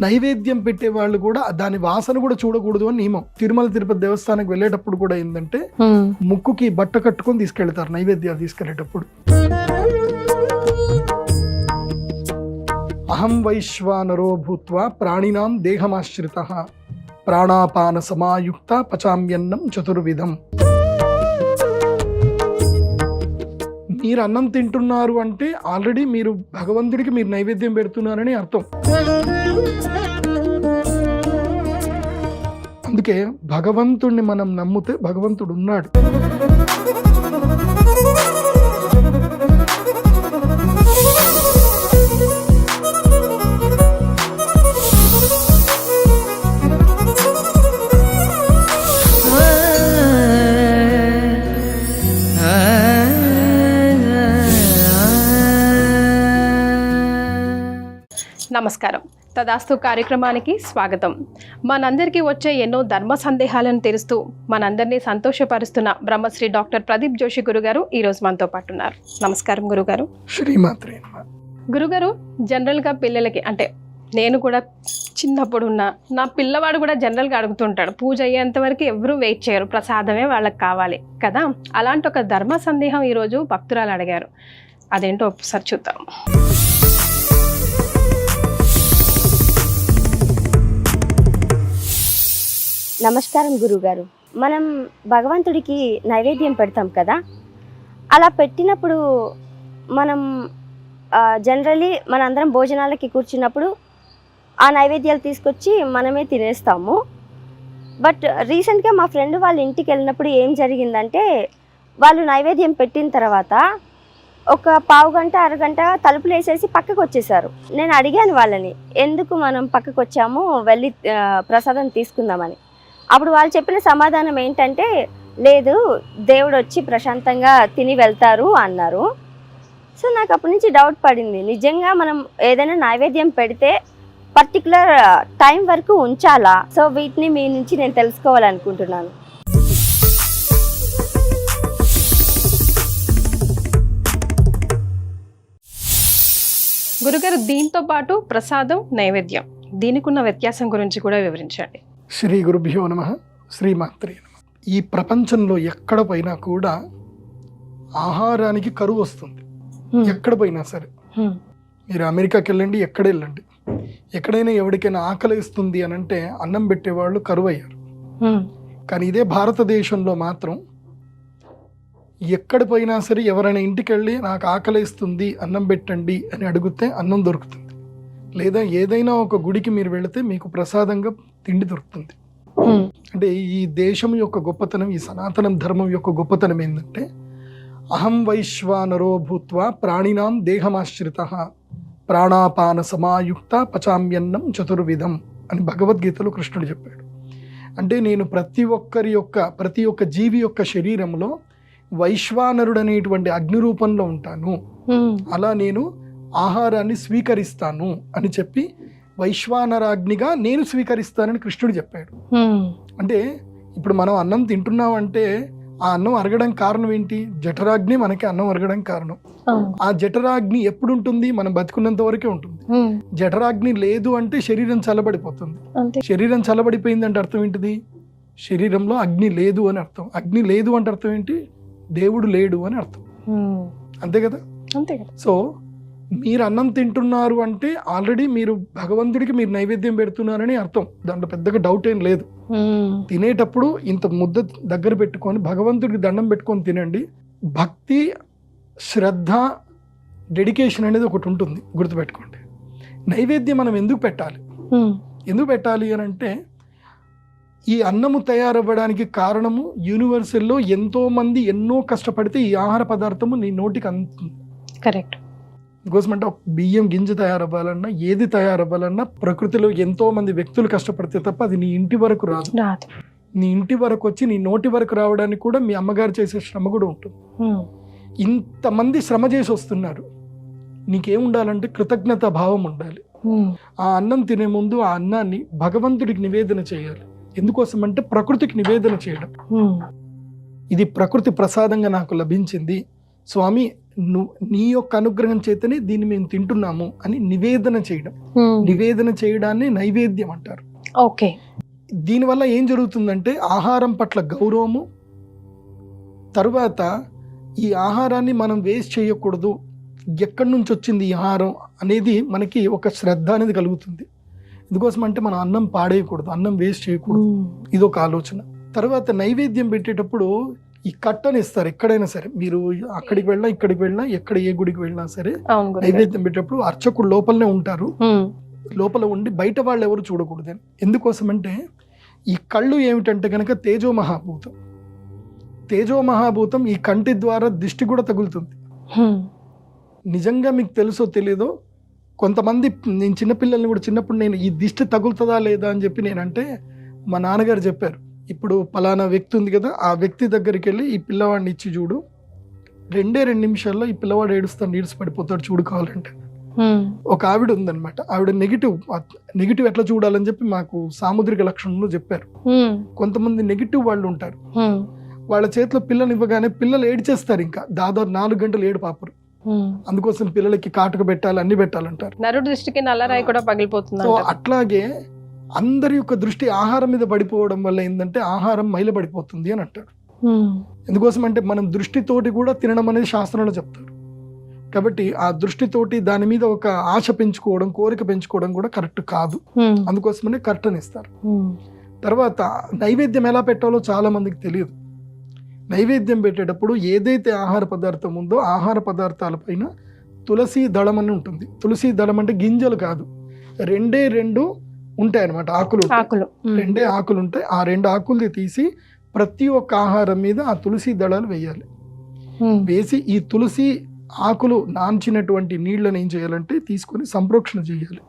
నైవేద్యం పెట్టే వాళ్ళు కూడా దాని వాసన కూడా చూడకూడదు అని నియమం. తిరుమల తిరుపతి దేవస్థానానికి వెళ్ళేటప్పుడు కూడా ఏంటంటే ముక్కుకి బట్ట కట్టుకొని తీసుకెళ్తారు నైవేద్యాలు తీసుకెళ్లేటప్పుడు. అహం వైశ్వానరో భూత్వా ప్రాణినాం దేహమాశ్రితః ప్రాణాపాన సమాయుక్త పచామ్యన్నం చతుర్విధం. మీరు అన్నం తింటున్నారు అంటే ఆల్రెడీ మీరు భగవంతుడికి మీరు నైవేద్యం పెడుతున్నారని అర్థం. అందుకే భగవంతుడిని మనం నమ్మితే భగవంతుడు ఉన్నాడు. నమస్కారం. తదాస్తు కార్యక్రమానికి స్వాగతం. మనందరికీ వచ్చే ఎన్నో ధర్మ సందేహాలను తెలుస్తూ మనందరినీ సంతోషపరుస్తున్న బ్రహ్మశ్రీ డాక్టర్ ప్రదీప్ జోషి గురుగారు ఈరోజు మనతో పాటు ఉన్నారు. నమస్కారం గురుగారు. శ్రీమాత్రే. గురుగారు, జనరల్గా పిల్లలకి అంటే నేను కూడా చిన్నప్పుడు నా పిల్లవాడు కూడా జనరల్గా అడుగుతుంటాడు, పూజ అయ్యేంత వరకు ఎవరూ వెయిట్ చేయరు, ప్రసాదమే వాళ్ళకి కావాలి కదా. అలాంటి ఒక ధర్మ సందేహం ఈరోజు భక్తురాలు అడిగారు. అదేంటో ఒకసారి చూద్దాం. నమస్కారం గురుగారు. మనం భగవంతుడికి నైవేద్యం పెడతాం కదా, అలా పెట్టినప్పుడు మనం జనరలీ మనందరం భోజనాలకి కూర్చున్నప్పుడు ఆ నైవేద్యాలు తీసుకొచ్చి మనమే తినేస్తాము. బట్ రీసెంట్గా మా ఫ్రెండ్ వాళ్ళ ఇంటికి వెళ్ళినప్పుడు ఏం జరిగిందంటే, వాళ్ళు నైవేద్యం పెట్టిన తర్వాత ఒక పావు గంట అరగంట తలుపులు వేసేసి పక్కకు వచ్చేసారు. నేను అడిగాను వాళ్ళని, ఎందుకు మనం పక్కకు వచ్చాము, వెళ్ళి ప్రసాదం తీసుకుందామని. అప్పుడు వాళ్ళు చెప్పిన సమాధానం ఏంటంటే, లేదు దేవుడు వచ్చి ప్రశాంతంగా తిని వెళ్తారు అన్నారు. సో నాకు అప్పటి నుంచి డౌట్ పడింది, నిజంగా మనం ఏదైనా నైవేద్యం పెడితే పర్టికులర్ టైం వరకు ఉంచాలా? సో వీటిని మీ నుంచి నేను తెలుసుకోవాలనుకుంటున్నాను. గురుగారు, దీంతో పాటు ప్రసాదం, నైవేద్యం, దీనికి ఉన్న వ్యత్యాసం గురించి కూడా వివరించండి. శ్రీ గురుభ్యో నమః. శ్రీమాత్రే నమః. ఈ ప్రపంచంలో ఎక్కడ పోయినా కూడా ఆహారానికి కరువు వస్తుంది. ఎక్కడ పోయినా సరే, మీరు అమెరికాకి వెళ్ళండి, ఎక్కడ వెళ్ళండి, ఎక్కడైనా ఎవరికైనా ఆకలి ఇస్తుంది అని అంటే అన్నం పెట్టేవాళ్ళు కరువు అయ్యారు. కానీ ఇదే భారతదేశంలో మాత్రం ఎక్కడ పోయినా సరే ఎవరైనా ఇంటికి వెళ్ళి నాకు ఆకలి ఇస్తుంది అన్నం పెట్టండి అని అడిగితే అన్నం దొరుకుతుంది. లేదా ఏదైనా ఒక గుడికి మీరు వెళితే మీకు ప్రసాదంగా తిండి దొరుకుతుంది. అంటే ఈ దేశం యొక్క గొప్పతనం, ఈ సనాతనం ధర్మం యొక్క గొప్పతనం ఏంటంటే, అహం వైశ్వానరో భూత్వా ప్రాణినాం దేహమాశ్రితః ప్రాణాపాన సమాయుక్త పచామ్యన్నం చతుర్విధం అని భగవద్గీతలో కృష్ణుడు చెప్పాడు. అంటే నేను ప్రతి ఒక్క జీవి యొక్క శరీరంలో వైశ్వానరుడు అనేటువంటి అగ్ని రూపంలో ఉంటాను, అలా నేను ఆహారాన్ని స్వీకరిస్తాను అని చెప్పి వైశ్వానరాగ్నిగా నేను స్వీకరిస్తానని కృష్ణుడు చెప్పాడు. అంటే ఇప్పుడు మనం అన్నం తింటున్నామంటే ఆ అన్నం అరగడానికి కారణం ఏంటి? జఠరాగ్ని మనకి అన్నం అరగడానికి కారణం. ఆ జఠరాగ్ని ఎప్పుడు ఉంటుంది? మనం బతుకున్నంత వరకే ఉంటుంది. జఠరాగ్ని లేదు అంటే శరీరం చల్లబడిపోతుంది. శరీరం చల్లబడిపోయిందంటే అర్థం ఏంటిది? శరీరంలో అగ్ని లేదు అని అర్థం. అగ్ని లేదు అంటే అర్థం ఏంటి? దేవుడు లేడు అని అర్థం. అంతే కదా? సో మీరు అన్నం తింటున్నారు అంటే ఆల్రెడీ మీరు భగవంతుడికి మీరు నైవేద్యం పెడుతున్నారని అర్థం. దాంట్లో పెద్దగా డౌట్ ఏం లేదు. తినేటప్పుడు ఇంత ముద్ద దగ్గర పెట్టుకొని భగవంతుడికి దండం పెట్టుకొని తినండి. భక్తి, శ్రద్ధ, డెడికేషన్ అనేది ఒకటి ఉంటుంది, గుర్తుపెట్టుకోండి. నైవేద్యం మనం ఎందుకు పెట్టాలి అని అంటే, ఈ అన్నము తయారవ్వడానికి కారణము యూనివర్సల్లో ఎంతో మంది ఎన్నో కష్టపడితే ఈ ఆహార పదార్థము నీ నోటికి అందుతుంది. కరెక్ట్. కోసమంటే బియ్యం గింజ తయారవ్వాలన్నా, ఏది తయారవ్వాలన్నా ప్రకృతిలో ఎంతో మంది వ్యక్తులు కష్టపడితే తప్ప అది నీ ఇంటి వరకు రాదు. నీ ఇంటి వరకు వచ్చి నీ నోటి వరకు రావడానికి కూడా మీ అమ్మగారు చేసే శ్రమ కూడా ఉంటుంది. ఇంతమంది శ్రమ చేసి వస్తున్నారు, నీకేముండాలంటే కృతజ్ఞతా భావం ఉండాలి. ఆ అన్నం తినే ముందు ఆ అన్నాన్ని భగవంతుడికి నివేదన చేయాలి. ఎందుకోసం అంటే ప్రకృతికి నివేదన చేయడం. ఇది ప్రకృతి ప్రసాదంగా నాకు లభించింది స్వామి, నీ యొక్క అనుగ్రహం చేతనే దీన్ని మేము తింటున్నాము అని నివేదన చేయడం. నివేదన చేయడాన్ని నైవేద్యం అంటారు. ఓకే. దీనివల్ల ఏం జరుగుతుందంటే ఆహారం పట్ల గౌరవము, తరువాత ఈ ఆహారాన్ని మనం వేస్ట్ చేయకూడదు, ఎక్కడి నుంచి వచ్చింది ఈ ఆహారం అనేది మనకి ఒక శ్రద్ధ అనేది కలుగుతుంది. ఎందుకోసం అంటే మనం అన్నం పాడేయకూడదు, అన్నం వేస్ట్ చేయకూడదు, ఇదొక ఆలోచన. తర్వాత నైవేద్యం పెట్టేటప్పుడు ఈ కట్టని ఇస్తారు. ఎక్కడైనా సరే మీరు అక్కడికి వెళ్ళినా ఇక్కడికి వెళ్ళినా ఎక్కడ ఏ గుడికి వెళ్ళినా సరే నైవేద్యం పెట్టేటప్పుడు అర్చకుడు లోపలనే ఉంటారు. లోపల ఉండి బయట వాళ్ళు ఎవరు చూడకూడదు. ఎందుకోసం అంటే ఈ కళ్ళు ఏమిటంటే కనుక తేజో మహాభూతం. తేజో మహాభూతం ఈ కంటి ద్వారా దిష్టి కూడా తగులుతుంది. నిజంగా మీకు తెలుసో తెలీదో కొంతమంది, నేను చిన్నపిల్లల్ని కూడా చిన్నప్పుడు నేను ఈ దిష్టి తగులుతుందా లేదా అని చెప్పి నేనంటే మా నాన్నగారు చెప్పారు, ఇప్పుడు పలానా వ్యక్తి ఉంది కదా, ఆ వ్యక్తి దగ్గరికి వెళ్ళి ఈ పిల్లవాడిని ఇచ్చి చూడు, 2 నిమిషాల్లో ఈ పిల్లవాడు ఏడుస్తాడు, నీడ్స్ పడిపోతాడు చూడు కావాలంటే. ఒక ఆవిడ ఉందన్నమాట, ఆవిడ నెగిటివ్ ఎట్లా చూడాలని చెప్పి మాకు సాముద్రిక లక్షణంలో చెప్పారు. కొంతమంది నెగిటివ్ వాళ్ళు ఉంటారు, వాళ్ళ చేతిలో పిల్లలు ఇవ్వగానే పిల్లలు ఏడ్చేస్తారు, ఇంకా దాదాపు 4 గంటలు ఏడు పాపరు. అందుకోసం పిల్లలకి కాటుక పెట్టాలి, అన్ని పెట్టాలంటారు. నరుడి దృష్టికి నల్లరాయి కూడా పగిలిపోతుంది. అట్లాగే అందరి యొక్క దృష్టి ఆహారం మీద పడిపోవడం వల్ల ఏంటంటే ఆహారం మైలపడిపోతుంది అని అంటారు. ఎందుకోసం అంటే మనం దృష్టితోటి కూడా తినడం అనేది శాస్త్రంలో చెప్తారు. కాబట్టి ఆ దృష్టితోటి దాని మీద ఒక ఆశ పెంచుకోవడం, కోరిక పెంచుకోవడం కూడా కరెక్ట్ కాదు. అందుకోసమనే కర్టన్ ఇస్తారు. తర్వాత నైవేద్యం ఎలా పెట్టాలో చాలా మందికి తెలియదు. నైవేద్యం పెట్టేటప్పుడు ఏదైతే ఆహార పదార్థం ఉందో ఆహార పదార్థాల పైన తులసి దళం అని ఉంటుంది. తులసి దళం అంటే గింజలు కాదు, 2 ఉంటాయి అన్నమాట, ఆకులు. 2 ఆకులు ఉంటాయి. ఆ 2 ఆకులు తీసి ప్రతి ఒక్క ఆహారం మీద ఆ తులసి దళాలు వేయాలి. వేసి ఈ తులసి ఆకులు నాంచినటువంటి నీళ్లను ఏం చేయాలంటే తీసుకొని సంప్రోక్షణ చేయాలి.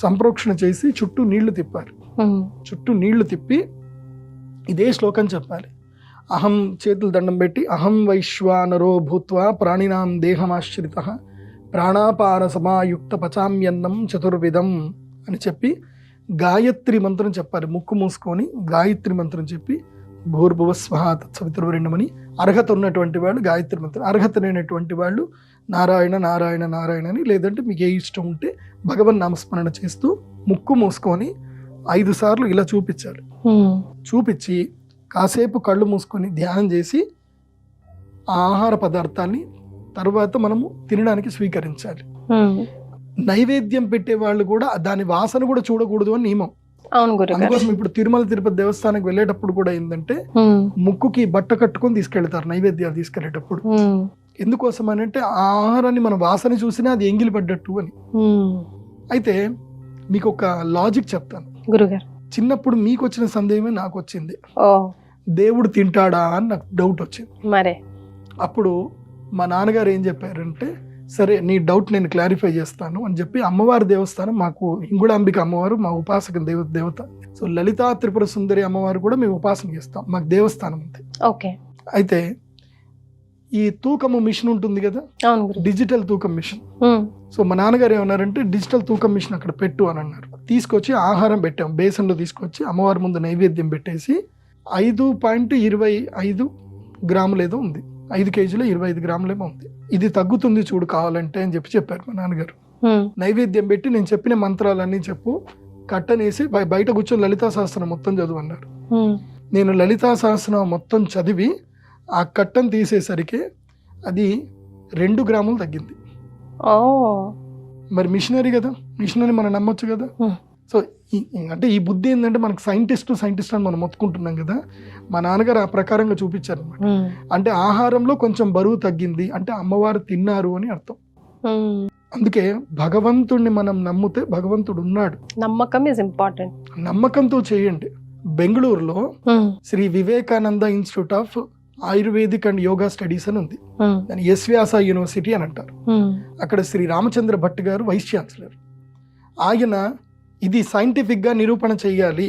సంప్రోక్షణ చేసి చుట్టూ నీళ్లు తిప్పాలి. చుట్టూ నీళ్లు తిప్పి ఇదే శ్లోకం చెప్పాలి. అహం, చేతులు దండం పెట్టి, అహం వైశ్వానరో భూత్వా ప్రాణినాం దేహమాశ్రితః ప్రాణాపార సమాయుక్త పచామ్యన్నం చతుర్విధం అని చెప్పి గాయత్రి మంత్రం చెప్పాలి. ముక్కు మూసుకొని గాయత్రి మంత్రం చెప్పి భూర్భువ స్వహ తత్సవితుర్వరెండమని. అర్హత ఉన్నటువంటి వాళ్ళు గాయత్రి మంత్రం, అర్హత లేనటువంటి వాళ్ళు నారాయణ నారాయణ నారాయణ అని, లేదంటే మీకు ఏ ఇష్టం ఉంటే భగవన్ నామస్మరణ చేస్తూ ముక్కు మూసుకొని 5 సార్లు ఇలా చూపించాలి. చూపించి కాసేపు కళ్ళు మూసుకొని ధ్యానం చేసి ఆ ఆహార పదార్థాన్ని తర్వాత మనము తినడానికి స్వీకరించాలి. నైవేద్యం పెట్టే వాళ్ళు కూడా దాని వాసన కూడా చూడకూడదు అని నియమం. అందుకోసం ఇప్పుడు తిరుమల తిరుపతి దేవస్థానానికి వెళ్ళేటప్పుడు కూడా ఏంటంటే ముక్కుకి బట్ట కట్టుకొని తీసుకెళ్తారు నైవేద్యాలు తీసుకెళ్లేటప్పుడు. ఎందుకోసం అని అంటే ఆ ఆహారాన్ని మన వాసన చూసినా అది ఎంగిలి పడ్డట్టు అని. అయితే మీకు ఒక లాజిక్ చెప్తాను గురుగారు. చిన్నప్పుడు మీకు వచ్చిన సందేహమే నాకు వచ్చింది, దేవుడు తింటాడా అని నాకు డౌట్ వచ్చింది. మరే అప్పుడు మా నాన్నగారు ఏం చెప్పారంటే, సరే నీ డౌట్ నేను క్లారిఫై చేస్తాను అని చెప్పి, అమ్మవారి దేవస్థానం మాకు ఇంగుళాంబిక అమ్మవారు మా ఉపాసక దేవత. సో లలితా త్రిపుర సుందరి అమ్మవారు కూడా మేము ఉపాసన చేస్తాం, మాకు దేవస్థానం ఉంది. ఓకే. అయితే ఈ తూకము మిషన్ ఉంటుంది కదా, డిజిటల్ తూకం మిషన్. సో మా నాన్నగారు ఏమన్నారంటే డిజిటల్ తూకం మిషన్ అక్కడ పెట్టు అని అన్నారు. తీసుకొచ్చి ఆహారం పెట్టాం, బేసన్లో తీసుకొచ్చి అమ్మవారి ముందు నైవేద్యం పెట్టేసి 5.25 గ్రాములు ఏదో ఉంది, 5 కేజీలో 25 గ్రాములేమో ఉంది, ఇది తగ్గుతుంది చూడు కావాలంటే అని చెప్పారు మా నాన్నగారు. నైవేద్యం పెట్టి నేను చెప్పిన మంత్రాలన్నీ చెప్పు, కట్టనేసి బయట కూర్చొని లలితా సహస్రం మొత్తం చదువు అన్నారు. నేను లలితా సహస్రం మొత్తం చదివి ఆ కట్టను తీసేసరికి అది 2 గ్రాములు తగ్గింది. మరి మిషనరీ కదా, మిషనరీ మనం నమ్మొచ్చు కదా. సో అంటే ఈ బుద్ధి ఏంటంటే మనకు సైంటిస్ట్ అని మనం మొత్తుకుంటున్నాం కదా, మా నాన్నగారు ఆ ప్రకారంగా చూపించారు అనమాట. అంటే ఆహారంలో కొంచెం బరువు తగ్గింది అంటే అమ్మవారు తిన్నారు అని అర్థం. అందుకే భగవంతుడిని మనం నమ్మితే భగవంతుడు ఉన్నాడు. నమ్మకం ఇస్ ఇంపార్టెంట్. నమ్మకంతో చేయండి. బెంగళూరులో Shri Vivekananda institute of Ayurvedic and yoga studies అని ఉంది, దాని ఎస్ వ్యాస యూనివర్సిటీ అని అంటారు. అక్కడ శ్రీ రామచంద్ర భట్ గారు వైస్ ఛాన్సలర్. ఆయన ఇది సైంటిఫిక్గా నిరూపణ చేయాలి,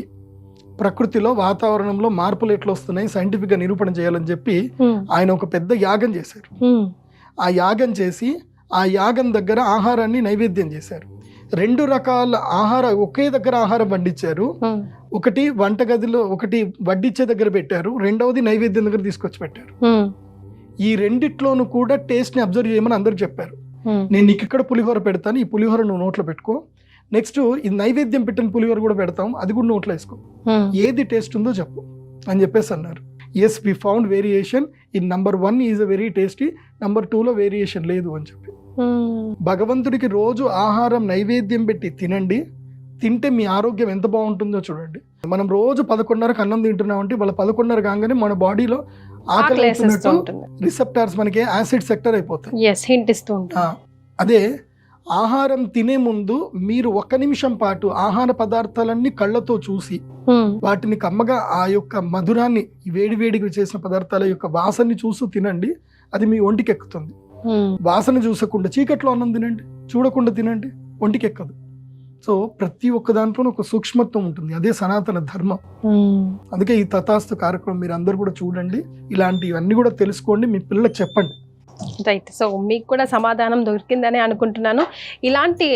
ప్రకృతిలో వాతావరణంలో మార్పులు ఎట్లా వస్తున్నాయి సైంటిఫిక్గా నిరూపణ చేయాలని చెప్పి ఆయన ఒక పెద్ద యాగం చేశారు. ఆ యాగం చేసి ఆ యాగం దగ్గర ఆహారాన్ని నైవేద్యం చేశారు. 2 రకాల ఒకే దగ్గర ఆహారం వండించారు. ఒకటి వంటగదిలో, ఒకటి వడ్డిచ్చే దగ్గర పెట్టారు, రెండవది నైవేద్యం దగ్గర తీసుకొచ్చి పెట్టారు. ఈ రెండిట్లోనూ కూడా టేస్ట్ ని అబ్జర్వ్ చేయమని అందరు చెప్పారు. నేను నీకు ఇక్కడ పులిహోర పెడతాను, ఈ పులిహోర నువ్వు నోట్లో పెట్టుకో, నెక్స్ట్ ఈ నైవేద్యం పెట్టిన పులిహోర కూడా పెడతాం, అది కూడా నోట్లో వేసుకో, ఏది టేస్ట్ ఉందో చెప్పు అని చెప్పేసి అన్నారు. Yes, we found variation in number 1 is a very tasty, number 2లో వేరియేషన్ లేదు అని చెప్పి. భగవంతుడికి రోజు ఆహారం నైవేద్యం పెట్టి తినండి, తింటే మీ ఆరోగ్యం ఎంత బాగుంటుందో చూడండి. మనం రోజు 11:30కి అన్నం తింటున్నామంటే వాళ్ళ 11:30 కాగానే మన బాడీలో ఆకలి రిసెప్టార్స్ మనకి యాసిడ్ సెక్టర్ అయిపోతాయి. అదే ఆహారం తినే ముందు మీరు 1 నిమిషం పాటు ఆహార పదార్థాలన్నీ కళ్ళతో చూసి వాటిని కమ్మగా ఆ యొక్క మధురాన్ని, వేడివేడిగా చేసిన పదార్థాల యొక్క వాసనని చూస్తూ తినండి, అది మీ ఒంటికి ఎక్కుతుంది. వాసన చూసకుండా చీకట్లో అన్నం తినండి, చూడకుండా తినండి, ఒంటికి ఎక్కదు. సో ప్రతి ఒక్క దాంట్లో ఒక సూక్ష్మత్వం ఉంటుంది, అదే సనాతన ధర్మం. అందుకే ఈ తథాస్తు కార్యక్రమం మీరు అందరు కూడా చూడండి, ఇలాంటివన్నీ కూడా తెలుసుకోండి, మీ పిల్లలకు చెప్పండి. రైట్. సో మీకు కూడా సమాధానం దొరికిందని అనుకుంటున్నాను. ఇలాంటి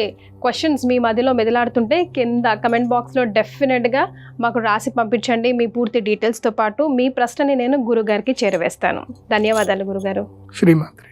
క్వశ్చన్స్ మీ మధ్యలో మెదలాడుతుంటే కింద కమెంట్ బాక్స్లో డెఫినెట్గా మాకు రాసి పంపించండి, మీ పూర్తి డీటెయిల్స్తో పాటు మీ ప్రశ్నని నేను గురుగారికి చేరవేస్తాను. ధన్యవాదాలు గురుగారు. శ్రీమాత్రి.